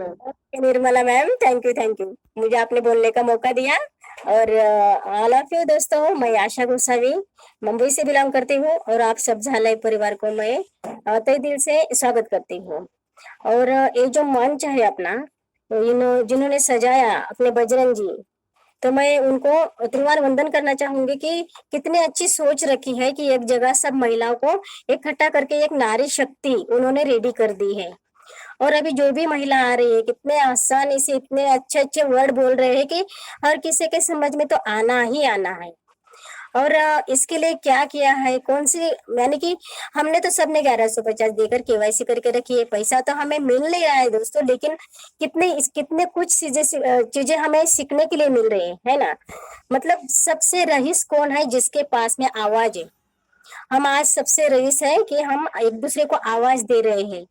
Ma'am. Nirmala ma'am, thank you मुझे आपने बोलने का मौका दिया। और ऑल ऑफ यू दोस्तों, मैं आशा गोसावी मुंबई से बिलोंग करती हूँ और आप सब झालाई परिवार को मैं तहे दिल से स्वागत करती हूँ। और ये जो मंच है अपना, तो जिन्होंने सजाया अपने बजरंग जी, तो मैं उनको त्रिवार वंदन करना चाहूंगी कि कितनी अच्छी सोच रखी है कि एक जगह सब महिलाओं को इकट्ठा करके एक नारी शक्ति उन्होंने रेडी कर दी है। और अभी जो भी महिला आ रही है कितने आसानी से इतने अच्छे अच्छे वर्ड बोल रहे हैं कि हर किसी के समझ में तो आना ही आना है। और इसके लिए क्या किया है, कौन सी, यानी कि हमने तो सबने 1150 देकर केवाईसी करके रखी है। पैसा तो हमें मिल नहीं रहा है दोस्तों, लेकिन कितने कुछ चीजें हमें सीखने के लिए मिल रही है ना। मतलब सबसे रईस कौन है जिसके पास में आवाज है। हम आज सबसे रईस है कि हम एक दूसरे को आवाज दे रहे हैं,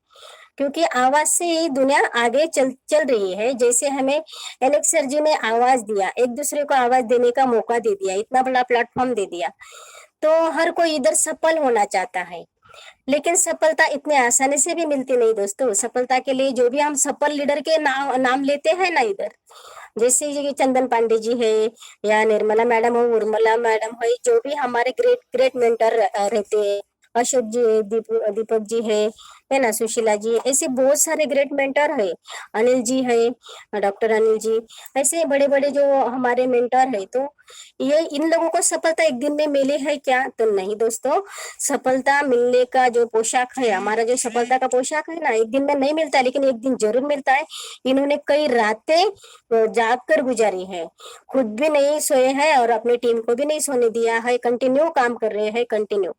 क्योंकि आवाज से ही दुनिया आगे चल चल रही है। जैसे हमें एलेक्स सर जी ने आवाज दिया, एक दूसरे को आवाज देने का मौका दे दिया, इतना बड़ा प्लेटफॉर्म दे दिया, तो हर कोई इधर सफल होना चाहता है। लेकिन सफलता इतने आसानी से भी मिलती नहीं दोस्तों। सफलता के लिए जो भी हम सफल लीडर के नाम लेते हैं ना इधर, जैसे ये चंदन पांडे जी है, या निर्मला मैडम हो, उर्मिला मैडम हो, जो भी हमारे ग्रेट ग्रेट मेंटर रहते हैं, अशोक जी, दीपक जी है ना, सुशीला जी, ऐसे बहुत सारे ग्रेट मेंटर है। अनिल जी है, डॉक्टर अनिल जी, ऐसे बड़े बड़े जो हमारे मेंटर है। तो ये इन लोगों को सफलता एक दिन में मिली है क्या? तो नहीं दोस्तों। सफलता मिलने का जो पोशाक है, हमारा जो सफलता का पोशाक है ना, एक दिन में नहीं मिलता, लेकिन एक दिन जरूर मिलता है। इन्होंने कई रातें जाग कर गुजारी है, खुद भी नहीं सोए हैं और अपनी टीम को भी नहीं सोने दिया है, कंटिन्यू काम कर रहे हैं, कंटिन्यू।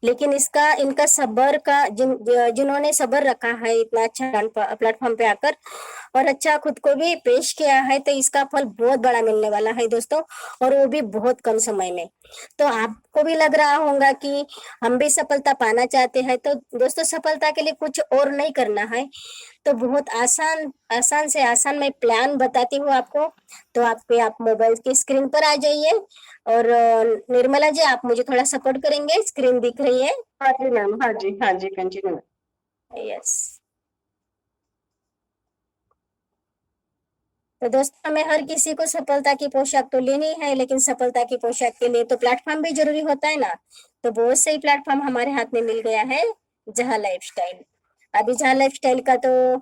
लेकिन इसका इनका सबर का जिन्होंने सबर रखा है इतना अच्छा प्लेटफॉर्म पे आकर, और अच्छा खुद को भी पेश किया है, तो इसका फल बहुत बड़ा मिलने वाला है दोस्तों, और वो भी बहुत कम समय में। तो आपको भी लग रहा होगा कि हम भी सफलता पाना चाहते हैं। तो दोस्तों, सफलता के लिए कुछ और नहीं करना है, तो बहुत आसान आसान से आसान मैं प्लान बताती हूँ आपको। तो आप मोबाइल की स्क्रीन पर आ जाइए। और निर्मला जी, आप मुझे थोड़ा सपोर्ट करेंगे? स्क्रीन दिख रही है? हाँ जी मैम, हाँ जी, हाँ जी, कंटिन्यू। यस। तो दोस्तों, हमें हर किसी को सफलता की पोशाक तो लेनी है, लेकिन सफलता की पोशाक के लिए तो प्लेटफॉर्म भी जरूरी होता है ना। तो बहुत सही प्लेटफॉर्म हमारे हाथ में मिल गया है, जहाँ लाइफस्टाइल। अभी जहाँ लाइफस्टाइल का तो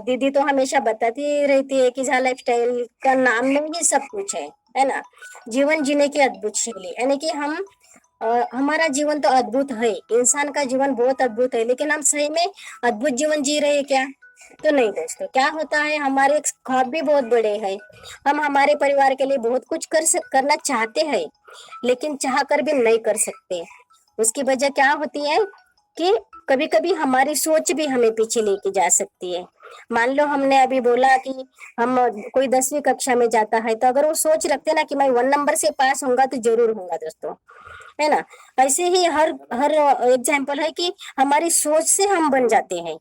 दीदी तो हमेशा बताती रहती है कि जहाँ लाइफस्टाइल का नाम में ही सब कुछ है ना। जीवन जीने की अद्भुत शैली, यानी कि हमारा जीवन तो अद्भुत है, इंसान का जीवन बहुत अद्भुत है, लेकिन हम सही में अद्भुत जीवन जी रहे हैं क्या? तो नहीं दोस्तों। क्या होता है, हमारे ख्वाब भी बहुत बड़े हैं, हम हमारे परिवार के लिए बहुत कुछ करना चाहते हैं, लेकिन चाह कर भी नहीं कर सकते। उसकी वजह क्या होती है कि कभी कभी हमारी सोच भी हमें पीछे लेके जा सकती है। मान लो हमने अभी बोला कि हम कोई 10वीं कक्षा में जाता है, तो अगर वो सोच रखते ना कि मैं 1 नंबर से पास होऊंगा, तो जरूर होऊंगा दोस्तों, है ना। ऐसे ही हर हर एग्जाम्पल है कि हमारी सोच से हम बन जाते हैं।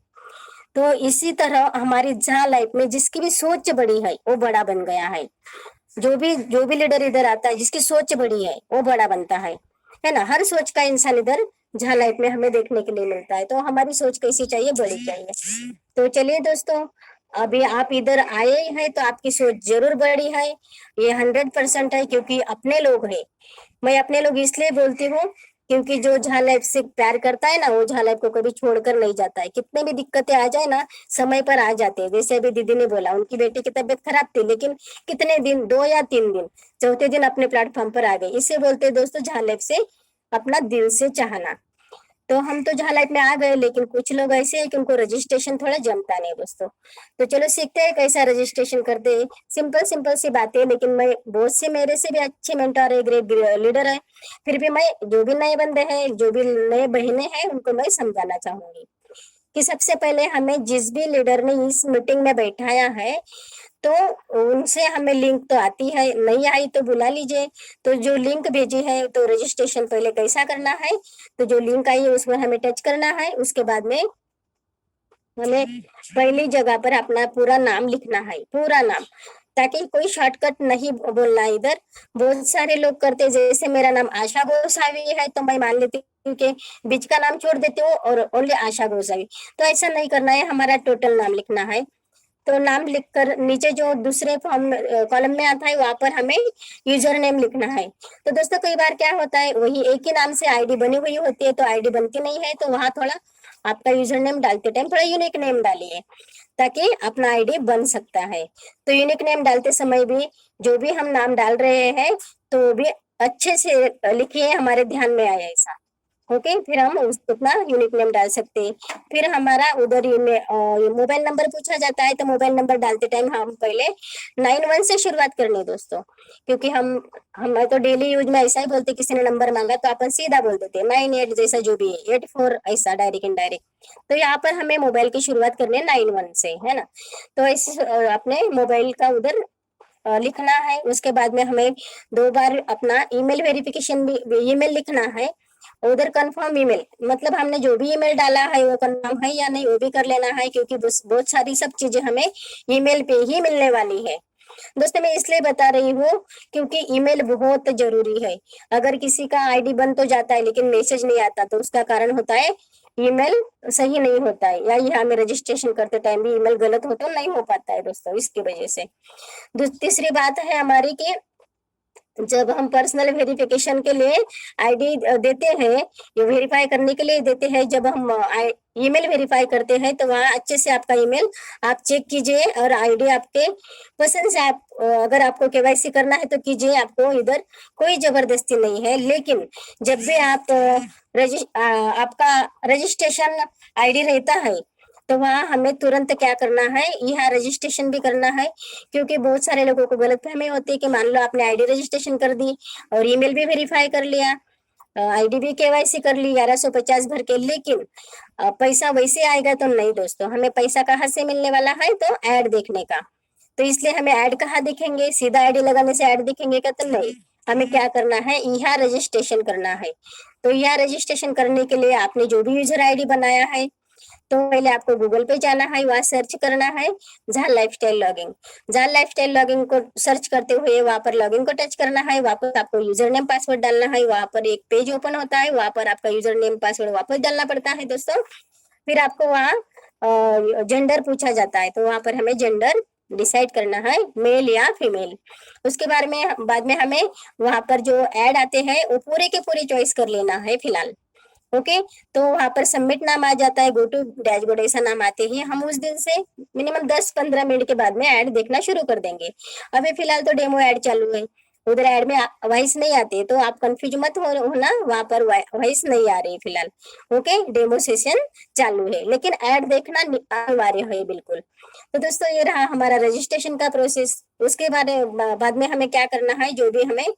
तो इसी तरह हमारी जहाँ लाइफ में जिसकी भी सोच बड़ी है वो बड़ा बन गया है। जो भी लीडर इधर आता है जिसकी सोच बड़ी है वो बड़ा बनता है ना। हर सोच का इंसान इधर जहाँ लाइफ में हमें देखने के लिए मिलता है। तो हमारी सोच कैसी चाहिए? बड़ी चाहिए। तो चलिए दोस्तों, अभी आप इधर आए हैं तो आपकी सोच जरूर बड़ी है, ये 100% है, क्योंकि अपने लोग हैं। मैं अपने लोग इसलिए बोलती हूँ क्योंकि जो जहाँ लाइफ से प्यार करता है ना, वो जहाँ लाइफ को कभी छोड़कर नहीं जाता है। कितने भी दिक्कतें आ जाए ना, समय पर आ जाते हैं। जैसे अभी दीदी ने बोला उनकी बेटी की तबीयत खराब थी, लेकिन कितने दिन, 2 या 3 दिन, चौथे दिन अपने प्लेटफॉर्म पर आ गए। इसे बोलते हैं दोस्तों जहाँ लाइफ से अपना दिल से चाहना। तो हम तो जहाँ लाइफ में आ गए, लेकिन कुछ लोग ऐसे हैं कि उनको रजिस्ट्रेशन थोड़ा जमता नहीं दोस्तों। तो चलो सीखते हैं कैसा रजिस्ट्रेशन करते हैं। सिंपल सिंपल सी बातें, लेकिन मैं बहुत से मेरे से भी अच्छे मेंटर है, ग्रेट लीडर है, फिर भी मैं जो भी नए बंदे हैं, जो भी नए बहने हैं, उनको मैं समझाना चाहूंगी कि सबसे पहले हमें जिस भी लीडर ने इस मीटिंग में बैठाया है, तो उनसे हमें लिंक तो आती है, नहीं आई तो बुला लीजिए। तो जो लिंक भेजी है, तो रजिस्ट्रेशन पहले कैसा करना है, तो जो लिंक आई है उसमें हमें टच करना है। उसके बाद में हमें पहली जगह पर अपना पूरा नाम लिखना है, पूरा नाम, ताकि कोई शॉर्टकट नहीं बोलना है इधर। बहुत सारे लोग करते हैं, जैसे मेरा नाम आशा गोसावी है, तो मैं मान लेती हूँ कि बीच का नाम छोड़ देती हूँ और ओनली आशा गोसावी। तो ऐसा नहीं करना है, हमारा टोटल नाम लिखना है। तो नाम लिखकर नीचे जो दूसरे फॉर्म कॉलम में आता है वहां पर हमें यूजर नेम लिखना है। तो दोस्तों कई बार क्या होता है, वही एक ही नाम से आईडी बनी हुई होती है तो आईडी बनती नहीं है, तो वहां थोड़ा आपका यूजर नेम डालते टाइम थोड़ा यूनिक नेम डालिए ताकि अपना आईडी बन सकता है। तो यूनिक नेम डालते समय भी जो भी हम नाम डाल रहे हैं तो वो भी अच्छे से लिखिए, हमारे ध्यान में आए ऐसा। ओके, फिर हम उतना यूनिक नेम डाल सकते हैं। फिर हमारा उधर मोबाइल नंबर पूछा जाता है, तो मोबाइल नंबर डालते टाइम हम पहले 91 से शुरुआत करनी है दोस्तों, क्योंकि हम तो डेली यूज में ऐसा ही बोलते, किसी ने नंबर मांगा तो अपन सीधा बोल देते 98 जैसा जो भी है, 84 ऐसा डायरेक्ट इनडायरेक्ट। तो यहाँ पर हमें मोबाइल की शुरुआत करनी है 91 से, है ना। तो ऐसे अपने मोबाइल का उधर लिखना है। उसके बाद में हमें 2 बार अपना ईमेल वेरिफिकेशन भी ईमेल लिखना है। उधर कंफर्म ईमेल मतलब हमने जो भी ईमेल डाला है वो कंफर्म है या नहीं वो भी कर लेना है, क्योंकि बहुत सारी सब चीजें हमें ईमेल पे ही मिलने वाली है। दोस्तों मैं इसलिए बता रही हूँ क्योंकि ईमेल बहुत जरूरी है। अगर किसी का आईडी बन तो जाता है लेकिन मैसेज नहीं आता तो उसका कारण होता है ईमेल सही नहीं होता है, या ये हमें रजिस्ट्रेशन करते टाइम भी ईमेल गलत हो तो नहीं हो पाता है दोस्तों, इसकी वजह से। तीसरी बात है हमारी कि जब हम पर्सनल वेरिफिकेशन के लिए आईडी देते हैं, ये वेरीफाई करने के लिए देते हैं, जब हम ईमेल वेरीफाई करते हैं तो वहाँ अच्छे से आपका ईमेल आप चेक कीजिए और आईडी आपके पसंद से आप अगर आपको केवाईसी करना है तो कीजिए, आपको इधर कोई जबरदस्ती नहीं है। लेकिन जब भी आप आपका रजिस्ट्रेशन आईडी रहता है तो वहाँ हमें तुरंत क्या करना है, यहाँ रजिस्ट्रेशन भी करना है, क्योंकि बहुत सारे लोगों को गलतफहमी होती है कि मान लो आपने आईडी रजिस्ट्रेशन कर दी और ईमेल भी वेरीफाई कर लिया, आईडी भी केवाईसी कर ली 1150 भर के, लेकिन पैसा वैसे आएगा तो नहीं दोस्तों। हमें पैसा कहाँ से मिलने वाला है, तो ऐड देखने का। तो इसलिए हमें ऐड कहाँ दिखेंगे, सीधा आईडी लगाने से ऐड दिखेंगे क्या, तो नहीं। हमें क्या करना है, यहाँ रजिस्ट्रेशन करना है। तो यहाँ रजिस्ट्रेशन करने के लिए आपने जो भी यूजर आईडी बनाया है तो पहले आपको गूगल पे जाना है, वहां सर्च करना है जहाँ लाइफस्टाइल लॉगिंग। जहाँ लाइफस्टाइल लॉगिंग को सर्च करते हुए वहां पर लॉगिंग को टच करना है, वापस आपको यूजर नेम पासवर्ड डालना है, वहां पर एक पेज ओपन होता है, वहां पर आपका यूजर नेम पासवर्ड वापस डालना पड़ता है दोस्तों। फिर आपको वहाँ जेंडर पूछा जाता है, तो वहां पर हमें जेंडर डिसाइड करना है, मेल या फीमेल। उसके बाद में हमें वहां पर जो ऐड आते हैं वो पूरे के पूरे चॉइस कर लेना है फिलहाल। ओके, तो वहां पर सबमिट नाम आ जाता है, गो टू डैशबोर्ड ऐसा नाम आते ही हम उस दिन से मिनिमम 10-15 मिनट के बाद में ऐड देखना शुरू कर देंगे। अभी फिलहाल तो डेमो ऐड चालू है, उधर ऐड में वॉइस नहीं आती, तो आप कंफ्यूज मत होना, वहां पर वॉइस नहीं आ रही फिलहाल। ओके, डेमो सेशन चालू है लेकिन ऐड देखना अनिवार्य है बिल्कुल। तो दोस्तों ये रहा हमारा रजिस्ट्रेशन का प्रोसेस। उसके बाद में हमें क्या करना है, जो भी हमें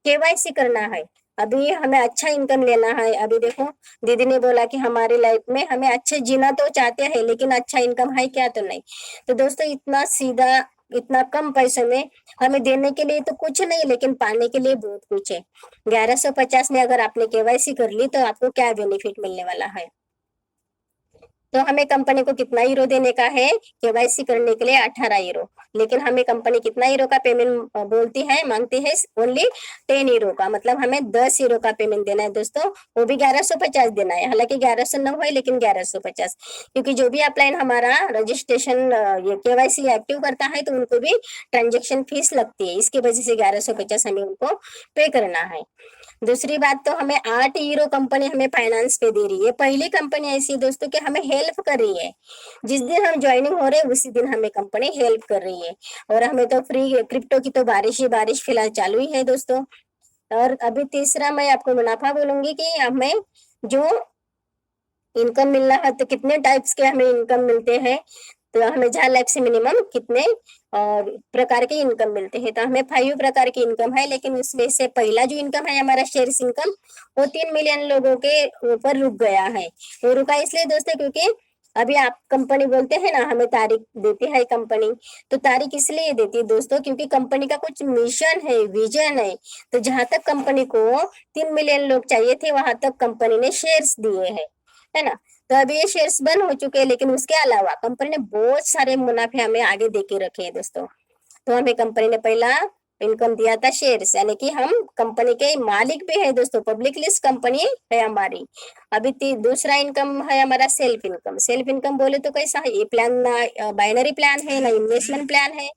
केवाईसी करना है। अभी हमें अच्छा इनकम लेना है। अभी देखो दीदी ने बोला कि हमारी लाइफ में हमें अच्छे जीना तो चाहते हैं लेकिन अच्छा इनकम है क्या, तो नहीं। तो दोस्तों इतना सीधा इतना कम पैसे में हमें देने के लिए तो कुछ नहीं, लेकिन पाने के लिए बहुत कुछ है। 1150 में अगर आपने केवाईसी कर ली तो आपको क्या बेनिफिट मिलने वाला है। तो हमें कंपनी को कितना यूरो देने का है, केवाईसी करने के लिए 18 यूरो, लेकिन हमें कंपनी कितना यूरो का पेमेंट बोलती है, मांगती है ओनली 10 यूरो का, मतलब हमें 10 यूरो का पेमेंट देना है दोस्तों, वो भी 1150 देना है। हालांकि 1109 है लेकिन 1150, क्योंकि जो भी अपलाइन हमारा रजिस्ट्रेशन ये केवाईसी एक्टिव करता है तो उनको भी ट्रांजेक्शन फीस लगती है, इसकी वजह से 1150 हमें उनको पे करना है। दूसरी बात तो हमें 8 यूरो कंपनी हमें फाइनेंस पे दे रही है। पहली कंपनी ऐसी है दोस्तों कि हमें हेल्प कर रही है, जिस दिन हम ज्वाइनिंग हो रहे हैं उसी दिन हमें कंपनी हेल्प कर रही है। और हमें तो फ्री क्रिप्टो की तो बारिश ही बारिश फिलहाल चालू ही है दोस्तों। और अभी तीसरा मैं आपको मुनाफा बोलूंगी कि हमें जो इनकम मिलना है, तो कितने टाइप्स के हमें इनकम मिलते हैं, तो हमें जहाँ लाइफ से मिनिमम कितने प्रकार के इनकम मिलते हैं, तो हमें 5 प्रकार की इनकम है। लेकिन उसमें से पहला जो इनकम है हमारा शेयर्स इनकम, वो 3 मिलियन लोगों के ऊपर रुक गया है। वो रुका इसलिए दोस्तों क्योंकि अभी आप कंपनी बोलते हैं ना, हमें तारीख देती है कंपनी, तो तारीख इसलिए देती है दोस्तों क्योंकि कंपनी का कुछ मिशन है, विजन है। तो जहां तक कंपनी को 3 मिलियन लोग चाहिए थे वहां तक कंपनी ने शेयर्स दिए हैं, है ना। तो अभी ये शेयर्स बंद हो चुके हैं, लेकिन उसके अलावा कंपनी ने बहुत सारे मुनाफे हमें आगे देके रखे हैं दोस्तों। तो हमें कंपनी ने पहला इनकम दिया था शेयर्स, यानी कि हम कंपनी के मालिक भी है दोस्तों, पब्लिक लिस्ट कंपनी है हमारी। अभी दूसरा इनकम है हमारा सेल्फ इनकम। सेल्फ इनकम बोले तो कैसा है, ये प्लान ना बाइनरी प्लान है, ना इन्वेस्टमेंट प्लान है,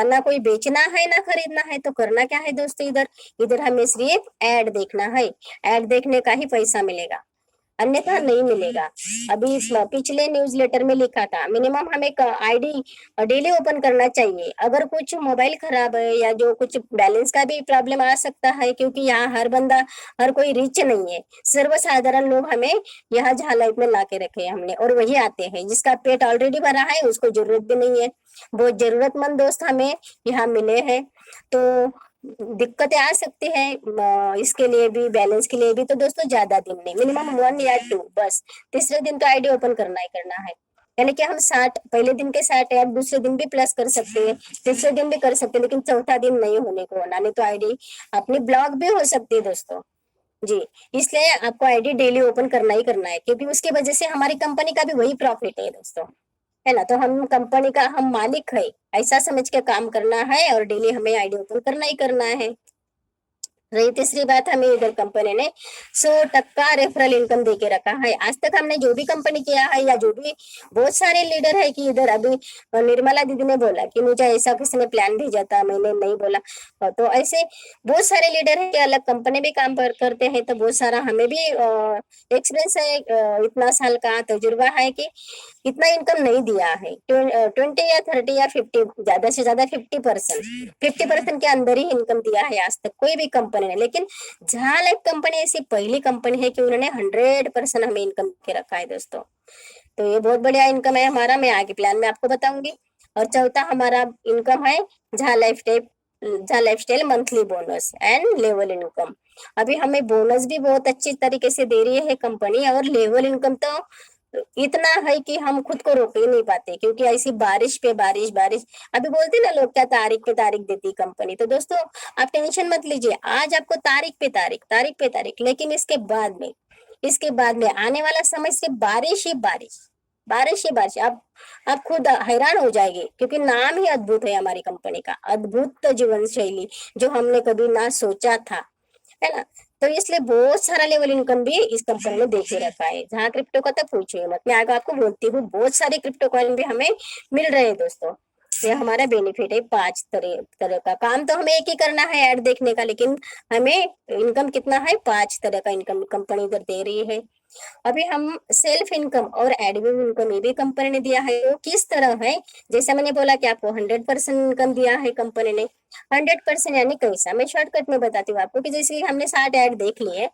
ना कोई बेचना है ना खरीदना है। तो करना क्या है दोस्तों, इधर इधर हमें सिर्फ ऐड देखना है, ऐड देखने का ही पैसा मिलेगा, अन्यथा नहीं मिलेगा। अभी इस पिछले न्यूज़लेटर में लिखा था मिनिमम हमें आईडी डेली ओपन करना चाहिए। अगर कुछ मोबाइल खराब है या जो कुछ बैलेंस का भी प्रॉब्लम आ सकता है, क्योंकि यहाँ हर बंदा हर कोई रिच नहीं है, सर्वसाधारण लोग हमें यहाँ लाइफ में ला के रखे हैं हमने, और वही आते हैं जिसका पेट ऑलरेडी भरा है, उसको जरूरत भी नहीं है। बहुत जरूरतमंद दोस्त हमें यहाँ मिले हैं, तो दिक्कतें आ सकती है इसके लिए भी, बैलेंस के लिए भी। तो दोस्तों ज्यादा दिन नहीं, मिनिमम 1 या 2 बस। तीसरे दिन तो आईडी ओपन करना ही करना है, यानी कि हम 60 पहले दिन के 60 ऐप दूसरे दिन भी प्लस कर सकते हैं, तीसरे दिन भी कर सकते हैं, लेकिन चौथा दिन नहीं होने को होना, नहीं तो आईडी अपनी ब्लॉक भी हो सकती है दोस्तों जी। इसलिए आपको आईडी डेली ओपन करना ही करना है, क्योंकि उसकी वजह से हमारी कंपनी का भी वही प्रॉफिट है दोस्तों, है ना। तो हम कंपनी का हम मालिक है, ऐसा समझ के काम करना है, और डेली हमें आईडी ओपन करना ही करना है। रही तीसरी बात, हमें इधर कंपनी ने 100% रेफरल इनकम दे के रखा है। आज तक हमने जो भी कंपनी किया है, या जो भी बहुत सारे लीडर है कि इधर अभी निर्मला दीदी ने बोला कि मुझे ऐसा किसी ने प्लान भेजा था, मैंने नहीं बोला। तो ऐसे बहुत सारे लीडर है कि अलग कंपनी भी काम करते हैं, तो बहुत सारा हमें भी एक्सपीरियंस है, इतना साल का तजुर्बा है कि इतना इनकम नहीं दिया है। 20 या 30 या 50, ज्यादा से ज्यादा 50% के अंदर ही इनकम दिया है आज तक कोई भी कंपनी ने। लेकिन जहां लाइफ कंपनी ऐसी पहली कंपनी है कि उन्होंने 100% हमें इनकम के रखा है दोस्तों। तो ये बहुत बढ़िया इनकम है हमारा, मैं आगे प्लान में आपको बताऊंगी। और चौथा हमारा इनकम है जहाँ life style monthly bonus and level income. अभी हमें बोनस भी बहुत अच्छी तरीके से दे रही है कंपनी, और लेवल इनकम तो इतना है कि हम खुद को रोक ही नहीं पाते, क्योंकि ऐसी बारिश पे बारिश बारिश। अभी बोलते ना लोग, क्या तारीख पे तारीख देती कंपनी। तो दोस्तों आप टेंशन मत लीजिए, आज आपको तारीख पे तारीख, तारीख पे तारीख, लेकिन इसके बाद में आने वाला समय से बारिश ही बारिश, बारिश ही बारिश। आप खुद हैरान हो जाएंगे, क्योंकि नाम ही अद्भुत है हमारी कंपनी का, अद्भुत जीवन शैली, जो हमने कभी ना सोचा था, है ना। तो इसलिए बहुत सारा लेवल इनकम भी इस कंपनी ने देखे रखा है। जहाँ क्रिप्टो का तो पूछिए मत, मैं आगे आपको बोलती हूँ, बहुत सारे क्रिप्टो कॉइन भी हमें मिल रहे हैं दोस्तों। ये हमारा बेनिफिट है। 5 तरह का काम तो हमें एक ही करना है, ऐड देखने का, लेकिन हमें इनकम कितना है, 5 तरह का इनकम कंपनी इधर दे रही है। अभी हम सेल्फ इनकम और एडमिन इनकम ये भी कंपनी ने दिया है। वो किस तरह है, जैसा मैंने बोला कि आपको 100% इनकम दिया है कंपनी ने। 100% यानी कैसा, मैं शॉर्टकट में बताती हूँ आपको, कि जैसे हमने 60 ऐड देख लिए,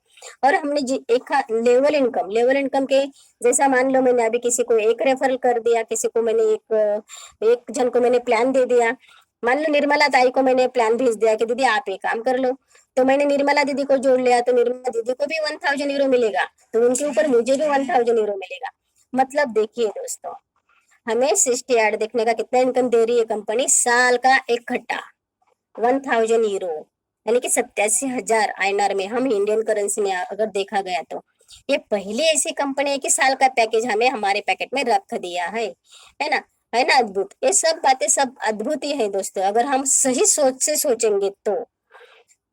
और हमने एक लेवल इनकम के, जैसा मान लो मैंने अभी किसी को एक रेफरल कर दिया, किसी को मैंने एक जन को मैंने प्लान दे दिया। मान लो निर्मला ताई को मैंने प्लान भेज दिया कि दीदी आप एक काम कर लो, तो मैंने निर्मला दीदी को जोड़ लिया, तो निर्मला दीदी को भी 1000 यूरो मिलेगा, तो उनके ऊपर मुझे भी 1000 यूरो मिलेगा। मतलब देखिए दोस्तों, हमें 60 ऐड देखने का कितना इनकम दे रही है कंपनी, साल का इकट्ठा 1000 यूरो, यानी कि 87,000 INR में, हम इंडियन करेंसी में अगर देखा गया तो ये पहली ऐसी कंपनी है कि साल का पैकेज हमें हमारे पैकेट में रख दिया है ना, है ना अद्भुत। ये सब बातें सब अद्भुत ही है दोस्तों, अगर हम सही सोच से सोचेंगे तो।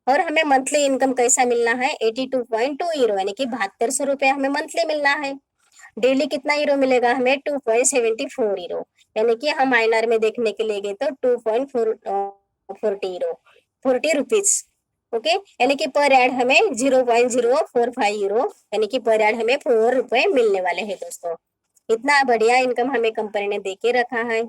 और हमें मंथली इनकम कैसा मिलना है, 82.2 यूरो, यानी कि 7200 रुपये हमें मंथली मिलना है। डेली कितना यूरो मिलेगा हमें, 2.74 यूरो, यानी कि हम INR में देखने के लिए गए तो 2.40 यूरो, 40 रुपीज। ओके, यानी कि पर ऐड हमें 0.045 यूरो, यानी कि पर ऐड हमें 4 रुपए मिलने वाले हैं दोस्तों। इतना बढ़िया इनकम हमें कंपनी ने देके रखा है।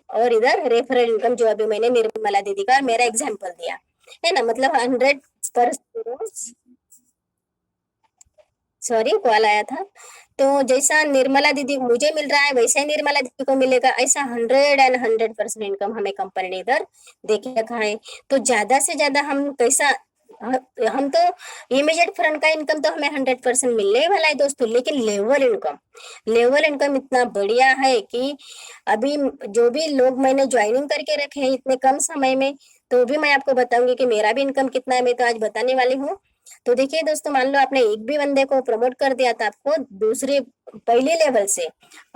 और इधर रेफरल इनकम, जो अभी मैंने निर्मला दीदी का मेरा एग्जाम्पल दिया, है ना, मतलब 100%। सॉरी, कॉल आया था। तो जैसा निर्मला दीदी मुझे मिल रहा है, वैसा ही निर्मला दीदी को मिलेगा, ऐसा 100% इनकम हमें कंपनी ने इधर देके रखा है। तो ज्यादा से ज्यादा हम कैसा, हम तो इमीडिएट फ्रंट का इनकम तो हमें 100% मिलने वाला है दोस्तों, लेकिन लेवल इनकम इतना बढ़िया है कि अभी जो भी लोग मैंने ज्वाइनिंग करके रखे हैं इतने कम समय में, तो भी मैं आपको बताऊंगी कि मेरा भी इनकम कितना है, मैं तो आज बताने वाली हूँ। तो देखिए दोस्तों, मान लो आपने एक भी बंदे को प्रमोट कर दिया तो आपको दूसरे पहले लेवल से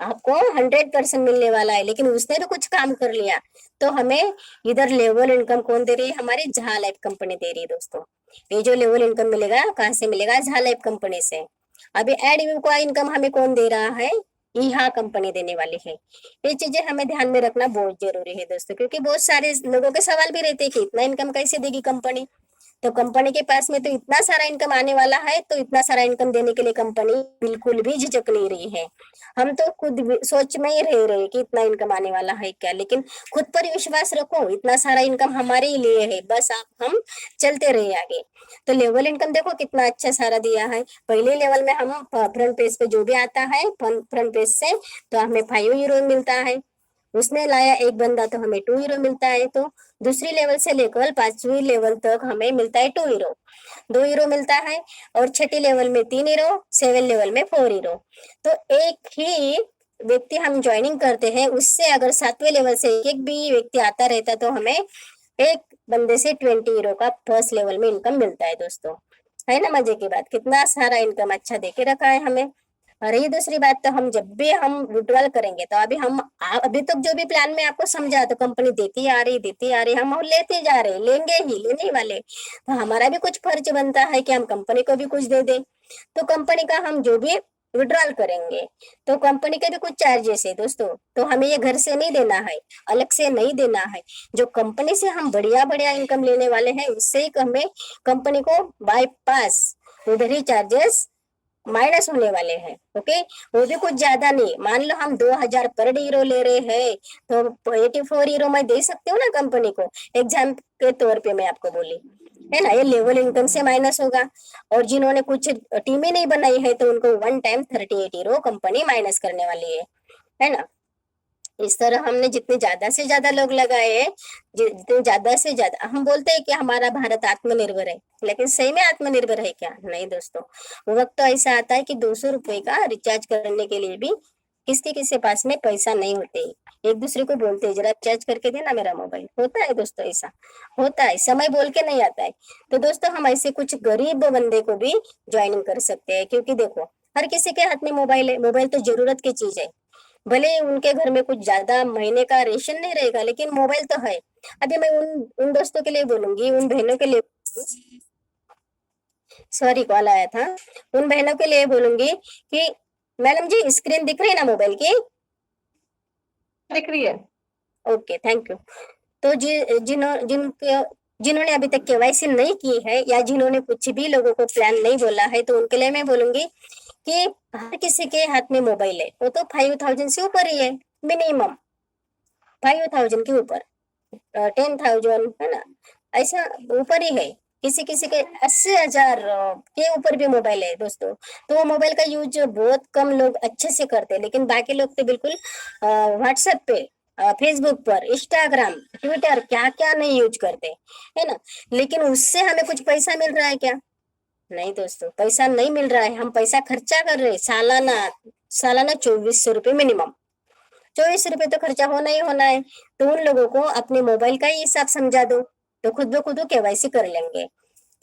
आपको 100% मिलने वाला है, लेकिन उसने तो कुछ काम कर लिया। तो हमें इधर लेवल इनकम कौन दे रही है? हमारी जहा लाइफ कंपनी दे रही है दोस्तों। ये जो लेवल इनकम मिलेगा कहाँ से मिलेगा? जहा लाइफ कंपनी से। अभी एड का इनकम हमें कौन दे रहा है? यहाँ कंपनी देने वाली है। ये चीजें हमें ध्यान में रखना बहुत जरूरी है दोस्तों, क्योंकि बहुत सारे लोगों के सवाल भी रहते हैं कि इतना इनकम कैसे देगी कंपनी। तो कंपनी के पास में तो इतना सारा इनकम आने वाला है, तो इतना सारा इनकम देने के लिए कंपनी बिल्कुल भी झिझक नहीं रही है। हम तो खुद सोच में ही रह रहे कि इतना इनकम आने वाला है क्या, लेकिन खुद पर ही विश्वास रखो, इतना सारा इनकम हमारे ही लिए है, बस आप हम चलते रहे आगे। तो लेवल इनकम देखो कितना अच्छा सारा दिया है। पहले लेवल में हम फ्रंट पेज पे जो भी आता है फ्रंट पेज से, तो हमें 5 यूरो मिलता है। उसने लाया एक बंदा तो हमें 2 यूरो मिलता है। तो दूसरी लेवल से लेकर 5वीं लेवल तक हमें मिलता है 2 यूरो, 2 यूरो मिलता है। और छठी लेवल में 3 यूरो, 7 लेवल में 4 यूरो। तो एक ही व्यक्ति हम ज्वाइनिंग करते हैं, उससे अगर 7वें लेवल से एक भी व्यक्ति आता रहता तो हमें एक बंदे से 20 यूरो का फर्स्ट लेवल में इनकम मिलता है दोस्तों। है ना मजे की बात? कितना सारा इनकम अच्छा देके रखा है हमें। और ये दूसरी बात, तो हम जब भी हम विड्रॉल करेंगे तो अभी तक जो भी प्लान में आपको समझा, तो कंपनी देती आ रही, हम लेते जा रहे, लेंगे ही, लेने वाले। तो हमारा भी कुछ फर्ज बनता है कि हम कंपनी को भी कुछ दे दें। तो कंपनी का हम जो भी विड्रॉल करेंगे तो कंपनी के भी कुछ चार्जेस है दोस्तों। तो हमें ये घर से नहीं देना है, अलग से नहीं देना है। जो कंपनी से हम बढ़िया बढ़िया इनकम लेने वाले हैं, उससे ही हमें कंपनी को बाईपास उधर ही चार्जेस माइनस होने वाले हैं। ओके, वो भी कुछ ज्यादा नहीं। मान लो हम 2000 पर यूरो ले रहे हैं, तो 84 यूरो मैं दे सकती हूँ ना कंपनी को। एग्जाम के तौर पे मैं आपको बोली है ना, ये लेवल इनकम से माइनस होगा। और जिन्होंने कुछ टीम ही नहीं बनाई है, तो उनको 1 टाइम 38 यूरो कंपनी माइनस करने वाली है ना। इस तरह हमने जितने ज्यादा से ज्यादा लोग लगाए, जितने ज्यादा से ज्यादा, हम बोलते हैं कि हमारा भारत आत्मनिर्भर है, लेकिन सही में आत्मनिर्भर है क्या? नहीं दोस्तों। वक्त तो ऐसा आता है कि 200 रुपए का रिचार्ज करने के लिए भी किसके किसी पास में पैसा नहीं होते। एक दूसरे को बोलते हैं जरा रिचार्ज करके देना मेरा मोबाइल। होता है दोस्तों, ऐसा होता है, समय बोल के नहीं आता है। तो दोस्तों, हम ऐसे कुछ गरीब बंदे को भी ज्वाइनिंग कर सकते हैं, क्योंकि देखो हर किसी के हाथ में मोबाइल है। मोबाइल तो जरूरत की चीज है। भले ही उनके घर में कुछ ज्यादा महीने का रेशन नहीं रहेगा, लेकिन मोबाइल तो है। अभी मैं उन उन दोस्तों के लिए बोलूंगी, उन बहनों के लिए, सॉरी कॉल आया था, उन बहनों के लिए बोलूंगी कि मैडम जी स्क्रीन दिख रही है ना मोबाइल की? दिख रही है। Okay, thank you. तो जिन्होंने अभी तक केवाईसी नहीं की है, या जिन्होंने कुछ भी लोगों को प्लान नहीं बोला है, तो उनके लिए मैं बोलूंगी कि हर किसी के हाथ में मोबाइल है। वो तो 5000 से ऊपर ही है, मिनिमम 5000 के ऊपर, 10,000 है ना, ऐसा ऊपर ही है। किसी किसी के 80,000 के ऊपर भी मोबाइल है दोस्तों। तो वो मोबाइल का यूज बहुत कम लोग अच्छे से करते हैं, लेकिन बाकी लोग तो बिल्कुल व्हाट्सएप पे, फेसबुक पर, इंस्टाग्राम, ट्विटर, क्या क्या नहीं यूज करते, है ना। लेकिन उससे हमें कुछ पैसा मिल रहा है क्या? नहीं दोस्तों, पैसा नहीं मिल रहा है। हम पैसा खर्चा कर रहे हैं सालाना, सालाना 2400 रुपये मिनिमम। 24 रुपये तो खर्चा होना ही होना है। तो उन लोगों को अपने मोबाइल का ही हिसाब समझा दो, तो खुद ब खुद केवाईसी कर लेंगे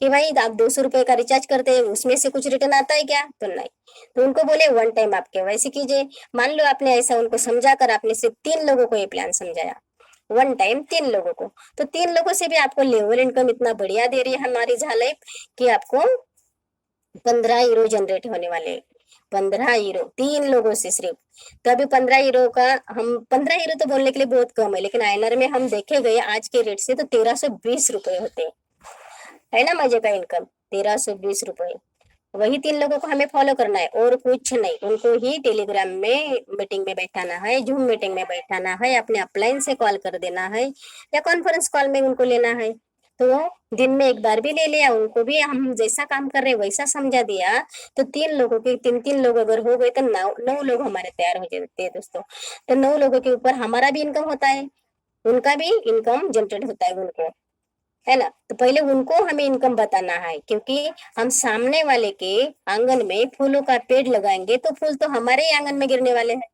कि भाई आप 200 रुपये का रिचार्ज करते हैं, उसमें से कुछ रिटर्न आता है क्या? तो नहीं। तो उनको बोले 1 टाइम आप केवाईसी कीजिए। मान लो आपने ऐसा उनको समझा कर आपने सिर्फ 3 लोगों को ये प्लान समझाया, 1 टाइम 3 लोगों को, तो 3 लोगों से भी आपको लेवल इनकम इतना बढ़िया दे रही है हमारी झाले, कि आपको 15 यूरो जनरेट होने वाले। 15 यूरो 3 लोगों से सिर्फ। तो अभी 15 यूरो का, हम 15 यूरो तो बोलने के लिए बहुत कम है, लेकिन आईएनआर में हम देखे गए आज के रेट से तो 1320 रुपए होते हैं, है ना मजे का इनकम। 1320 रुपए। वही 3 लोगों को हमें फॉलो करना है और कुछ नहीं। उनको ही टेलीग्राम में मीटिंग में बैठाना है, जूम मीटिंग में बैठाना है, अपने अपलाइन से कॉल कर देना है, या कॉन्फ्रेंस कॉल में उनको लेना है। तो वो दिन में एक बार भी ले लिया, उनको भी हम जैसा काम कर रहे हैं वैसा समझा दिया, तो 3 लोगों के 3-3 लोग अगर हो गए तो 9 लोग हमारे तैयार हो जाते हैं दोस्तों। तो 9 लोगों के ऊपर हमारा भी इनकम होता है, उनका भी इनकम जनरेट होता है उनको, है ना। तो पहले उनको हमें इनकम बताना है, क्योंकि हम सामने वाले के आंगन में फूलों का पेड़ लगाएंगे तो फूल तो हमारे ही आंगन में गिरने वाले हैं।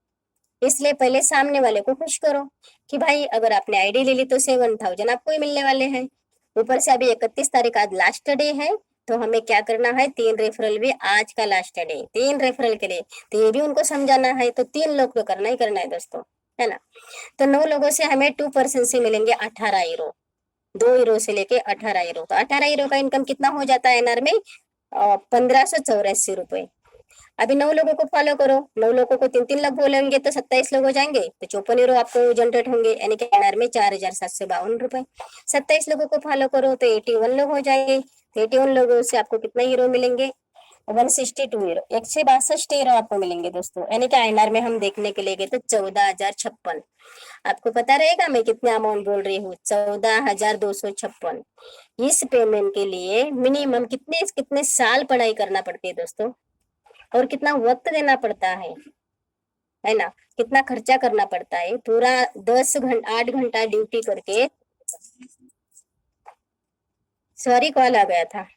इसलिए पहले सामने वाले को खुश करो कि भाई अगर आपने आईडी ले ली तो 7,000 आपको ही मिलने वाले हैं। ऊपर से अभी 31 तारीख आज लास्ट डे है, तो हमें क्या करना है, 3 रेफरल भी आज का लास्ट डे, 3 रेफरल के लिए, तो ये भी उनको समझाना है, तो 3 लोग तो करना ही करना है दोस्तों, है ना। तो 9 लोगों से हमें 2% से मिलेंगे 18 यूरो, 2 यूरो से लेके 18 यूरो, तो 18 यूरो का इनकम कितना हो जाता है एनआर में, 1584 रुपए। अभी 9 लोगों को फॉलो करो, 9 लोगों को 3 3 लोग बोलेंगे तो 27 लोग हो जाएंगे, तो 54 यूरो आपको जनरेट होंगे, यानी कि एनआर में 4752 रुपए। 27 लोगों को फॉलो करो तो 81 लोग हो जाएंगे, 81 लोगों से आपको कितना यूरो मिलेंगे, 162 यूरो, 162 यूरो आपको मिलेंगे दोस्तों, यानी कि आईएनआर में हम देखने के लिए गए तो 14,056। आपको पता रहेगा मैं कितना अमाउंट बोल रही हूँ, 14,256। इस पेमेंट के लिए मिनिमम कितने कितने साल पढ़ाई करना पड़ती है दोस्तों, और कितना वक्त देना पड़ता है ना, कितना खर्चा करना पड़ता है, पूरा 10 घंटा 8 घंटा ड्यूटी करके। सॉरी, कॉल आ गया था।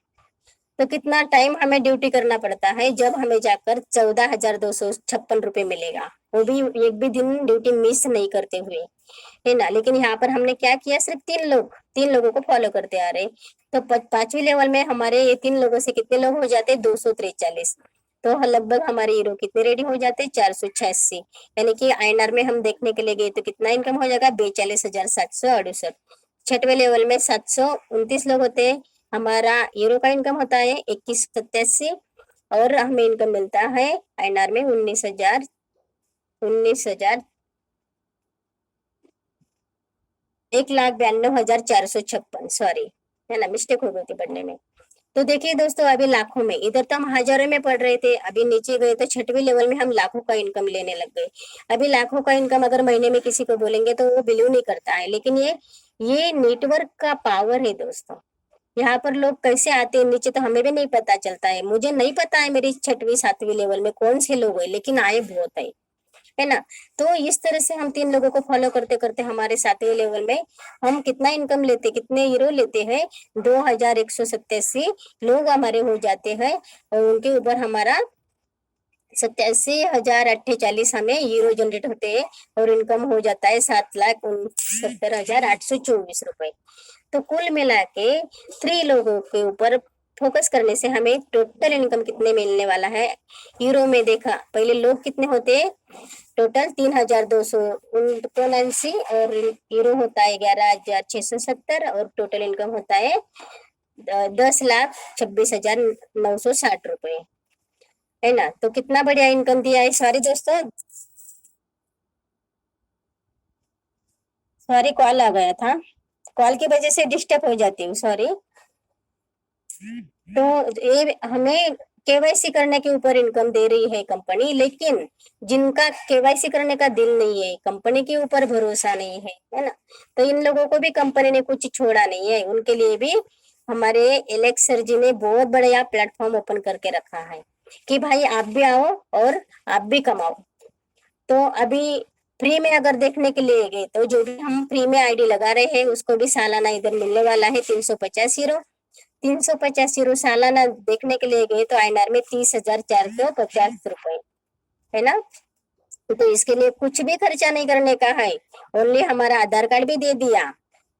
तो कितना टाइम हमें ड्यूटी करना पड़ता है, जब हमें जाकर 14,256 रुपए मिलेगा, वो भी एक भी दिन ड्यूटी मिस नहीं करते हुए, है ना। लेकिन यहाँ पर हमने क्या किया, सिर्फ 3 लोगों को फॉलो करते आ रहे। तो 5वीं लेवल में हमारे ये 3 लोगों से कितने लोग हो जाते, 243, तो लगभग हमारे हीरो कितने रेडी हो जाते, 486, यानी कि आईएनआर में हम देखने के लिए गए तो कितना इनकम हो जाएगा, 42,768। 6वें लेवल में 729 लोग होते हैं, हमारा यूरो का इनकम होता है 2187, और हमें इनकम मिलता है आईएनआर में 19,000 1,92,456, सॉरी, है ना, मिस्टेक हो गई थी पढ़ने में। तो देखिए दोस्तों, अभी लाखों में, इधर तो हम हजारों में पढ़ रहे थे, अभी नीचे गए तो 6वीं लेवल में हम लाखों का इनकम लेने लग गए। अभी लाखों का इनकम अगर महीने में किसी को बोलेंगे तो वो बिलीव नहीं करता है, लेकिन ये नेटवर्क का पावर है दोस्तों। यहाँ पर लोग कैसे आते हैं नीचे तो हमें भी नहीं पता चलता है, मुझे नहीं पता है मेरी 6वीं 7वीं लेवल में कौन से लोग हैं, लेकिन आए बहुत है ना। तो इस तरह से हम 3 लोगों को फॉलो करते करते हमारे 7वीं लेवल में हम कितना इनकम लेते, कितने हीरो लेते हैं, 2,187 लोग हमारे हो जाते हैं, और उनके ऊपर हमारा 87,048 हमें यूरो जनरेट होते हैं, और इनकम हो जाता है 7,69,824 रुपए। तो कुल मिला के 3 लोगों के ऊपर फोकस करने से हमें टोटल इनकम कितने मिलने वाला है, यूरो में देखा, पहले लोग कितने होते हैं, टोटल 3,279, और यूरो होता है 11,670, और टोटल इनकम होता है 10,26,960 रुपए, है ना। तो कितना बढ़िया इनकम दिया है। सॉरी दोस्तों, सॉरी, कॉल आ गया था, कॉल की वजह से डिस्टर्ब हो जाती हूँ, सॉरी। तो ये हमें केवाईसी करने के ऊपर इनकम दे रही है कंपनी, लेकिन जिनका केवाईसी करने का दिल नहीं है, कंपनी के ऊपर भरोसा नहीं है ना, तो इन लोगों को भी कंपनी ने कुछ छोड़ा नहीं है, उनके लिए भी हमारे एलेक्स सर जी ने बहुत बढ़िया प्लेटफॉर्म ओपन करके रखा है कि भाई आप भी आओ और आप भी कमाओ। तो अभी फ्री में अगर देखने के लिए गए तो जो भी हम फ्री में आईडी लगा रहे हैं उसको भी सालाना इधर मिलने वाला है 350 यूरो। 350 यूरो सालाना देखने के लिए गए तो आईएनआर में 30,450 रुपए, है ना। तो इसके लिए कुछ भी खर्चा नहीं करने का है, ओनली हमारा आधार कार्ड भी दे दिया।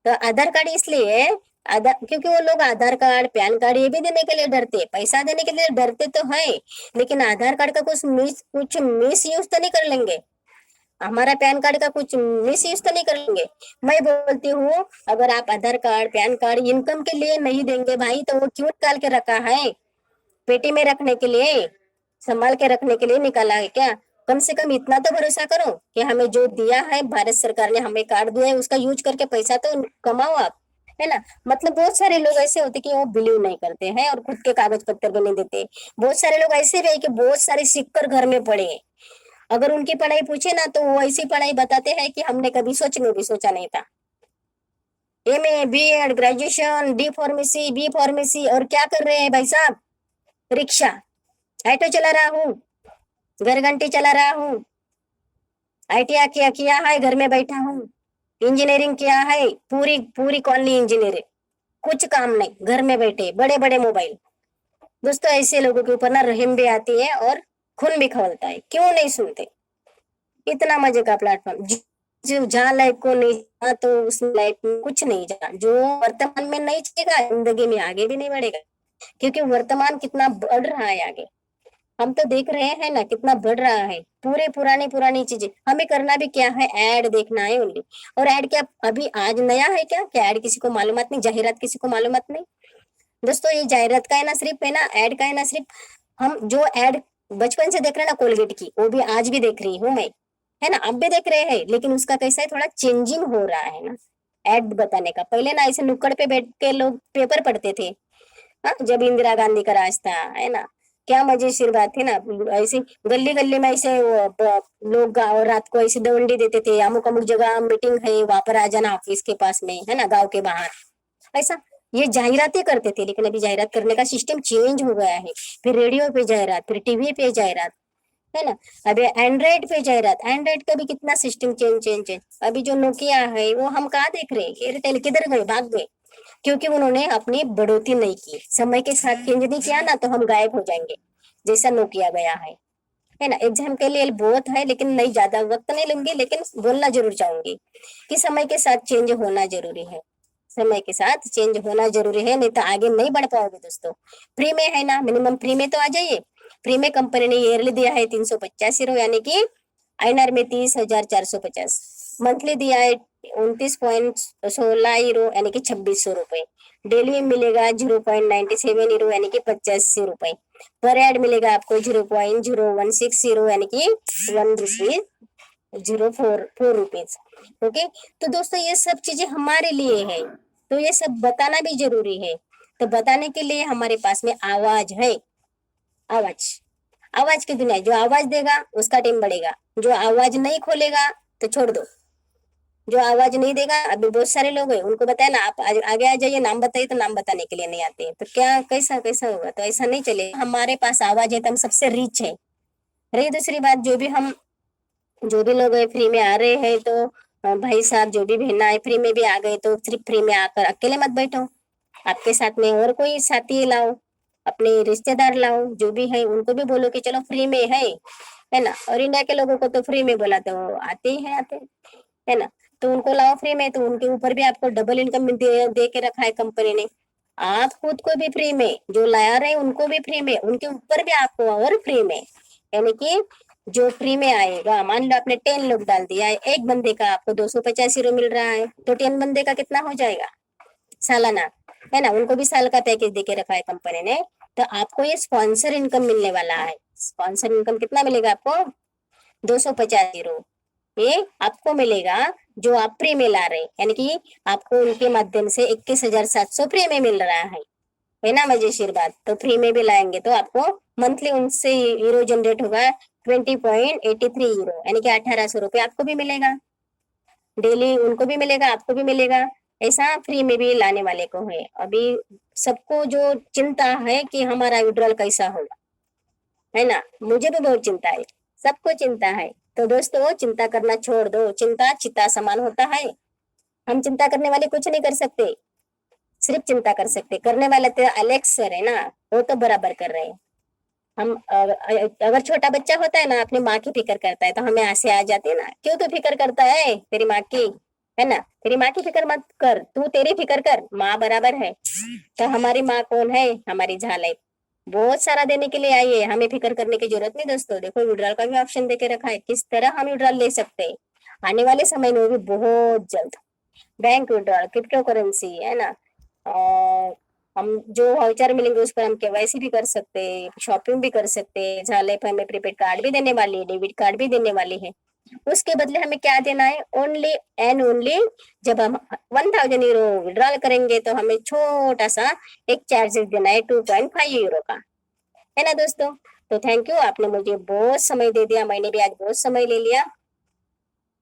तो आधार कार्ड इसलिए, आधार, क्योंकि वो लोग आधार कार्ड पैन कार्ड ये भी देने के लिए डरते, पैसा देने के लिए डरते तो है, लेकिन आधार कार्ड का कुछ मिस यूज तो नहीं कर लेंगे, हमारा पैन कार्ड का कुछ मिस यूज तो नहीं करेंगे। मैं बोलती हूँ अगर आप आधार कार्ड पैन कार्ड इनकम के लिए नहीं देंगे भाई, तो वो क्यों निकाल के रखा है, पेटी में रखने के लिए, संभाल के रखने के लिए निकाला है क्या। कम से कम इतना तो भरोसा करो कि हमें जो दिया है, भारत सरकार ने हमें कार्ड दिया है, उसका यूज करके पैसा तो कमाओ आप, है ना। मतलब बहुत सारे लोग ऐसे होते कि वो बिलीव नहीं करते हैं और खुद के कागज पत्तर भी नहीं देते। बहुत सारे लोग ऐसे भी है कि बहुत सारे सीख कर घर में पड़े हैं, अगर उनकी पढ़ाई पूछे ना तो वो ऐसी पढ़ाई बताते हैं कि हमने कभी सोचने भी सोचा नहीं था। MA, BEd, graduation, D pharmacy, B pharmacy, और क्या कर रहे हैं भाई साहब, रिक्शा, ऑटो चला रहा हूँ, घर घंटी चला रहा हूँ, आईटीआई किया है, घर में बैठा हूँ, इंजीनियरिंग किया है, पूरी पूरी कॉलोनी इंजीनियरिंग, कुछ काम नहीं, घर में बैठे, बड़े बड़े मोबाइल। दोस्तों ऐसे लोगों के ऊपर ना रहम भी आती है और खून भी खौलता है, क्यों नहीं सुनते। इतना मजे का प्लेटफॉर्म, जो जहाँ लाइफ को नहीं जाना तो उस लाइफ में कुछ नहीं जाना, जो वर्तमान में नहीं चलेगा जिंदगी में आगे भी नहीं बढ़ेगा। क्योंकि वर्तमान कितना बढ़ रहा है आगे, हम तो देख रहे हैं ना कितना बढ़ रहा है। पूरे पुरानी पुरानी चीजें, हमें करना भी क्या है, ऐड देखना है ओनली। और ऐड क्या अभी आज नया है क्या ऐड किसी को मालूमात नहीं, जाहिरात किसी को मालूमात नहीं। दोस्तों ये जाहिरात का है ना सिर्फ, है ना ऐड का है ना सिर्फ। हम जो ऐड बचपन से देख रहे हैं ना कोलगेट की, वो भी आज भी देख रही हूँ मैं, है ना आप भी देख रहे हैं, लेकिन उसका कैसा है, थोड़ा चेंजिंग हो रहा है ना ऐड बताने का। पहले ना ऐसे नुक्कड़ पे बैठ के लोग पेपर पढ़ते थे, हाँ जब इंदिरा गांधी का राज था, है ना क्या मजेशीर बात थी ना। ऐसे गली गली में ऐसे लोग रात को ऐसे दवंडी देते थे, अमुक अमुक जगह मीटिंग है वहां पर आ जाना ऑफिस के पास में, है ना गांव के बाहर, ऐसा ये जाहिरातें करते थे। लेकिन अभी जाहिरात करने का सिस्टम चेंज हो गया है। फिर रेडियो पे जाहिरात, फिर टीवी पे जाहिरात, है ना। अभी एंड्रॉइड पे जाहिरात, एंड्रॉइड का भी कितना सिस्टम चेंज चेंज है। अभी जो नोकिया है वो हम कहाँ देख रहे हैं, एयरटेल किधर गए, भाग गए, क्योंकि उन्होंने अपनी बढ़ोतरी नहीं की, समय के साथ चेंज नहीं किया ना, तो हम गायब हो जाएंगे, जैसा नोकिया गया है ना। एग्जाम के लिए बहुत है, लेकिन नहीं ज्यादा वक्त नहीं लूंगी, लेकिन बोलना जरूर चाहूंगी कि समय के साथ चेंज होना जरूरी है। समय के साथ चेंज होना जरूरी है, नहीं तो आगे नहीं बढ़ पाओगे दोस्तों। फ्री में है ना, मिनिमम फ्री में तो आ जाइए। फ्री में कंपनी ने ईयरली दिया है 385 यूरो, यानी कि आईएनआर में 30,450। मंथली दिया है 29.16 यूरो, यानी कि 2600 रुपए। डेली मिलेगा 0.97 यूरो, यानी कि 85 रुपए। पर एड मिलेगा आपको 0.0160, यानी कि 1 रुपीज 0.4 रुपीज। ओके, तो दोस्तों ये सब चीजें हमारे लिए है, तो ये सब बताना भी जरूरी है। तो बताने के लिए हमारे पास में आवाज है, आवाज, आवाज की दुनिया। जो आवाज देगा उसका टीम बढ़ेगा, जो आवाज नहीं खोलेगा तो छोड़ दो। जो आवाज नहीं देगा, अभी बहुत सारे लोग हैं उनको बताया ना, आप आगे आ जाइए, नाम बताइए, तो नाम बताने के लिए नहीं आते हैं, तो क्या कैसा कैसा होगा, तो ऐसा नहीं चलेगा। हमारे पास आवाज है तो हम सबसे रिच है। रही दूसरी बात, जो भी लोग फ्री में आ रहे हैं, तो भाई साहब जो भी बहना है फ्री में भी आ गए, तो सिर्फ फ्री में आकर अकेले मत बैठो, आपके साथ में और कोई साथी लाओ, अपने रिश्तेदार लाओ, जो भी है उनको भी बोलो कि चलो फ्री में है ना। और इंडिया के लोगों को तो फ्री में बोला तो आते ही है, आते, है ना। तो उनको लाओ फ्री में, तो उनके ऊपर भी आपको डबल इनकम दे के रखा है कंपनी ने। आप खुद को भी फ्री में, जो लाया रहे उनको भी फ्री में, उनके ऊपर भी आपको और फ्री में, यानी कि जो फ्री में आएगा, मान लो आपने 10 लोग डाल दिया है, एक बंदे का आपको 285 यूरो मिल रहा है, तो 10 बंदे का कितना हो जाएगा सालाना, है ना। उनको भी साल का पैकेज देके रखा है कंपनी ने। तो आपको ये स्पॉन्सर इनकम मिलने वाला है। स्पॉन्सर इनकम कितना मिलेगा आपको, 285 यूरो। ये आपको मिलेगा जो आप फ्री में ला रहे, यानी कि आपको उनके माध्यम से 21,700 फ्री में मिल रहा है ना मजेशीर बात। तो फ्री में भी लाएंगे तो आपको मंथली उनसे यूरो जनरेट होगा 20.83 यूरो, यानी कि 1,800 रुपये आपको भी मिलेगा। डेली उनको भी मिलेगा, आपको भी मिलेगा। ऐसा फ्री में भी लाने वाले को है। अभी सबको जो चिंता है कि हमारा विड्रॉल कैसा होगा, है ना, मुझे भी बहुत चिंता है, सबको चिंता है। तो दोस्तों चिंता करना छोड़ दो, चिंता चिता समान होता है। हम चिंता करने वाले कुछ नहीं कर सकते, सिर्फ चिंता कर सकते करने वाले तो अलेक्स सर है ना, वो तो बराबर कर रहे हैं। हम अगर छोटा बच्चा होता है ना, अपनी माँ की फिक्र करता है, तो हमें ऐसे आ जाती है ना, क्यों तू फिक्र करता है तेरी माँ की, है ना। तेरी माँ की फिक्र मत कर, तू तेरी फिक्र कर, माँ बराबर है। तो हमारी माँ कौन है, हमारी झाल है, बहुत सारा देने के लिए आई है, हमें फिक्र करने की जरूरत नहीं। दोस्तों देखो विड्रॉल का भी ऑप्शन देके रखा है, किस तरह हम विड्रॉल ले सकते हैं आने वाले समय में, भी बहुत जल्द। बैंक विड्रॉल, क्रिप्टो करेंसी, है ना। और हम जो वाउचर मिलेंगे उस पर हम केवाईसी भी कर सकते हैं, शॉपिंग भी कर सकते हैं। झाले पर हमें प्रीपेड कार्ड भी देने वाली है, डेबिट कार्ड भी देने वाली है। उसके बदले हमें क्या देना है, ओनली एंड ओनली जब हम 1,000 यूरो विड्रॉल करेंगे, तो हमें छोटा सा एक चार्जेस देना है 2.5 यूरो का, है ना दोस्तों। तो थैंक यू, आपने मुझे बहुत समय दे दिया, मैंने भी आज बहुत समय ले लिया।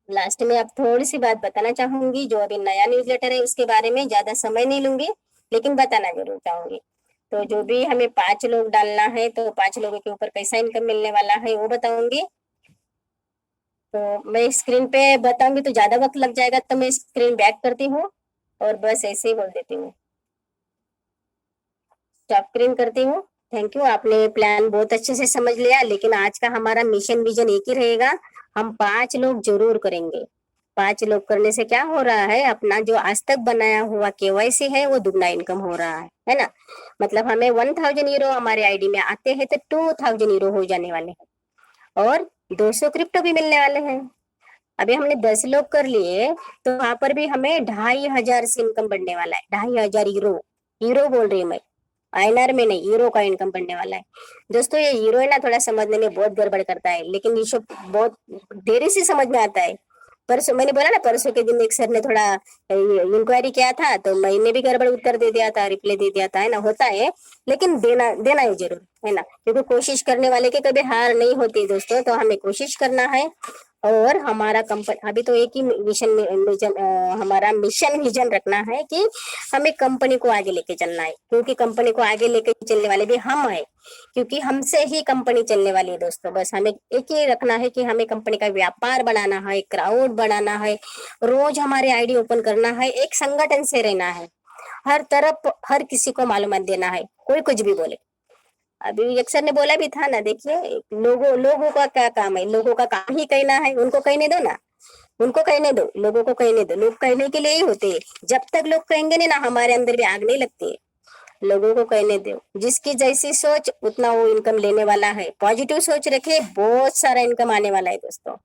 लास्ट में अब थोड़ी सी बात बताना चाहूंगी, जो अभी नया न्यूज़लेटर है उसके बारे में, ज्यादा समय नहीं लूंगी, लेकिन बताना जरूर चाहूंगी। तो जो भी हमें 5 लोग डालना है, तो 5 लोगों के ऊपर कैसा इनकम मिलने वाला है वो बताऊंगी। तो मैं स्क्रीन पे बताऊंगी तो ज्यादा वक्त लग जाएगा, तो मैं स्क्रीन बैक करती हूँ और बस ऐसे ही बोल देती हूँ, स्टॉप स्क्रीन करती हूँ। थैंक यू, आपने प्लान बहुत अच्छे से समझ लिया, लेकिन आज का हमारा मिशन विजन एक ही रहेगा, हम 5 लोग जरूर करेंगे। 5 लोग करने से क्या हो रहा है, अपना जो आज तक बनाया हुआ केवाईसी है वो दुगना इनकम हो रहा है ना। मतलब हमें 1000 यूरो हमारे आईडी में आते हैं तो 2000 यूरो हो जाने वाले हैं और 200 क्रिप्टो भी मिलने वाले हैं। अभी हमने 10 लोग कर लिए तो वहां पर भी हमें 2500 से इनकम बढ़ने वाला है। 2500 यूरो, यूरो बोल रही हूँ मैं, आईएनआर में नहीं, यूरो का इनकम बढ़ने वाला है। दोस्तों ये यूरो है ना, थोड़ा समझने में बहुत गड़बड़ करता है, लेकिन ये सब बहुत देरी से समझ में आता है। परसों मैंने बोला ना, परसों के दिन एक सर ने थोड़ा इंक्वायरी किया था तो मैंने भी गड़बड़ उत्तर दे दिया था, रिप्लाई दे दिया था, है ना, होता है। लेकिन देना देना ही जरूर, है ना, क्योंकि कोशिश करने वाले की कभी हार नहीं होती दोस्तों। तो हमें कोशिश करना है और हमारा कंपनी अभी तो एक ही हमारा मिशन विजन रखना है कि हमें कंपनी को आगे लेके चलना है, क्योंकि कंपनी को आगे लेके चलने वाले भी हम है, क्योंकि हमसे ही कंपनी चलने वाली है दोस्तों। बस हमें एक ही रखना है कि हमें कंपनी का व्यापार बढ़ाना है, क्राउड बढ़ाना है, रोज हमारे आईडी ओपन करना है, एक संगठन से रहना है, हर तरफ हर किसी को मालूमात देना है, कोई कुछ भी बोले। अभी एक सर ने बोला भी था ना, देखिए लोगों का क्या काम है, लोगों का काम ही कहना है, उनको कहने दो ना, उनको कहने दो, लोगों को कहने दो, लोग कहने के लिए ही होते हैं। जब तक लोग कहेंगे नहीं ना, हमारे अंदर भी आग नहीं लगती है। लोगों को कहने दो, जिसकी जैसी सोच उतना वो इनकम लेने वाला है। पॉजिटिव सोच रखे, बहुत सारा इनकम आने वाला है दोस्तों,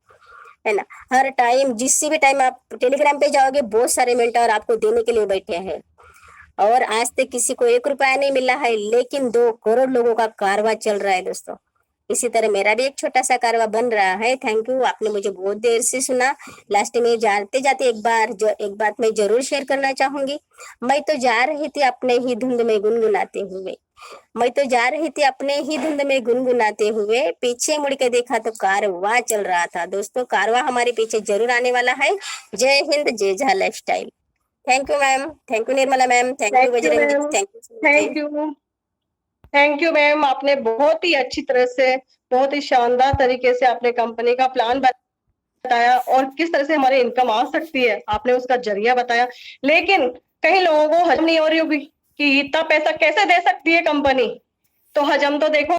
है ना। हर टाइम जिस भी टाइम आप टेलीग्राम पे जाओगे, बहुत सारे मेंटर आपको देने के लिए बैठे हैं, और आज तक किसी को 1 रुपया नहीं मिला है, लेकिन 2 करोड़ लोगों का कारवा चल रहा है दोस्तों। इसी तरह मेरा भी एक छोटा सा कारवा बन रहा है। थैंक यू, आपने मुझे बहुत देर से सुना। लास्ट में जाते जाते एक बात मैं जरूर शेयर करना चाहूंगी। मैं तो जा रही थी अपने ही धुंध में गुनगुनाते हुए, मैं तो जा रही थी अपने ही धुंध में गुनगुनाते हुए, पीछे मुड़ के देखा तो कारवा चल रहा था। दोस्तों कारवा हमारे पीछे जरूर आने वाला है। जय हिंद, जय Jha lifestyle. Thank you ma'am, thank you Nirmala ma'am, thank you Bajrangi, thank you, thank you ma'am. आपने बहुत ही अच्छी तरह से, बहुत ही शानदार तरीके से आपने कंपनी का प्लान बताया और किस तरह से हमारी इनकम आ सकती है, आपने उसका जरिया बताया। लेकिन कई लोगों को हजम नहीं हो रही होगी कि इतना पैसा कैसे दे सकती है कंपनी, तो हजम तो देखो